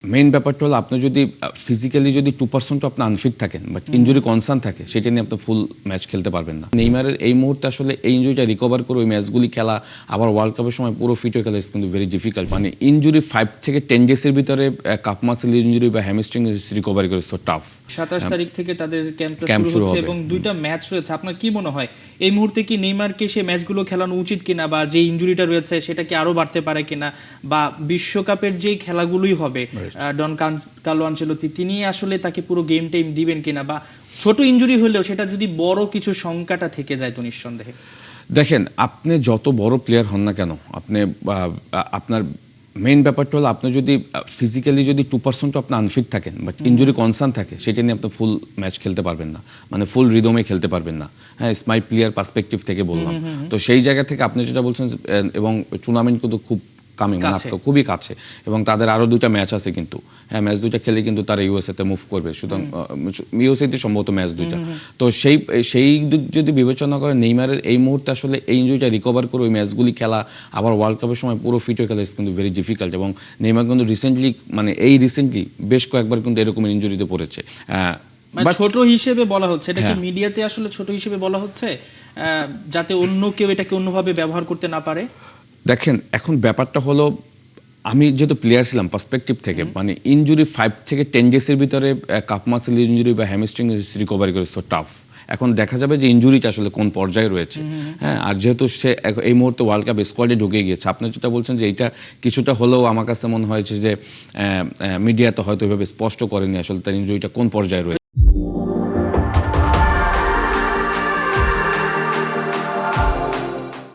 Main ব্যাপারটা হলো আপনি যদি ফিজিক্যালি যদি 2% আপনি আনফিট থাকেন বাট ইনজুরি কনসার্ন থাকে সেটা নিয়ে আপনি ফুল ম্যাচ খেলতে পারবেন না। নেইমারের এই মুহূর্তে আসলে এই ইনজুরিটা রিকভার করে ওই ম্যাচগুলি খেলা আবার ওয়ার্ল্ড কাপের সময় পুরো ফিট হয়ে খেলা ইজ কিন্তু ভেরি ডিফিকাল্ট। মানে ইনজুরি 5 থেকে 10 ডেজের ভিতরে কাপ মাসেল ইনজুরি বা হ্যামস্ট্রিং রিকভারি করে সো টাফ। 27 তারিখ থেকে তাদের ক্যাম্প ক্যাম্প শুরু শুরু হচ্ছে হবে। এবং দুইটা ম্যাচ রয়েছে। আপনার কি মনে হয় এই মুহূর্তে কি নেইমারকে সেই ম্যাচগুলো খেলানো উচিত কিনা, বা যে ইনজুরিটা রয়েছে সেটা কি আরো বাড়তে পারে কিনা, বা বিশ্বকাপের যেই খেলাগুলোই হবে ডন কার্লো আনচেলত্তি তিনি আসলে তাকে পুরো গেম টাইম দিবেন কিনা, বা ছোট ইনজুরি হলেও সেটা যদি বড় কিছু শঙ্কাটা থেকে যায় তো নিঃসন্দেহে। দেখেন আপনি যত বড় প্লেয়ার হন না কেন, আপনি আপনার মেইন ব্যাপারটা হলো আপনি যদি ফিজিক্যালি যদি 2% আপনি আনফিট থাকেন বাট ইনজুরি কনসার্ন থাকে সেটা নিয়ে আপনি ফুল ম্যাচ খেলতে পারবেন না, মানে ফুল রিদমে খেলতে পারবেন না। হ্যাঁ, স্মাই প্লেয়ার পার্সপেক্টিভ থেকে বললাম। তো সেই জায়গা থেকে আপনি যেটা বলছেন এবং টুর্নামেন্ট কিন্তু খুব কামিং, খুবই কাছে এবং তাদের আরও দুইটা ম্যাচ আছে কিন্তু। হ্যাঁ, ম্যাচ দুইটা খেলে কিন্তু তারা ইউএসএতে মুভ করবে, সুতরাং ইউএসএতে সম্ভবত ম্যাচ দুইটা। তো সেই দিক যদি বিবেচনা করে নেইমারের এই মুহূর্তে আসলে এই ইনজুরিটা রিকভার করে ওই ম্যাচগুলি খেলা আবার ওয়ার্ল্ড কাপের সময় পুরো ফিট হয়ে খেলা ইজ কিন্তু ভেরি ডিফিকাল্ট। এবং নেইমার কিন্তু রিসেন্টলি বেশ কয়েকবার কিন্তু এরকম ইনজুরিতে পড়েছে। ছোট হিসেবে বলা হচ্ছে, এটা কি মিডিয়াতে আসলে ছোট হিসেবে বলা হচ্ছে যাতে অন্য কেউ এটাকে অন্যভাবে ব্যবহার করতে না পারে? দেখেন এখন ব্যাপারটা হলো আমি যেহেতু প্লেয়ার ছিলাম পার্সপেক্টিভ থেকে, মানে ইনজুরি 5 থেকে 10 ডেজের ভিতরে কাপ মাসেল ইনজুরি বা হ্যামস্ট্রিং রিকভারি করে সো টাফ। এখন দেখা যাবে যে ইনজুরিটা আসলে কোন পর্যায়ে রয়েছে। হ্যাঁ, আর যেহেতু সে এই মুহূর্তে ওয়ার্ল্ড কাপ স্কোয়াডে ঢুকে গিয়েছে, আপনি যেটা বলছেন যে এইটা কিছুটা হলেও আমার কাছে মনে হয়েছে যে মিডিয়াতে হয়তো এভাবে স্পষ্ট করেনি আসলে তার ইনজুরিটা কোন পর্যায়ে রয়েছে।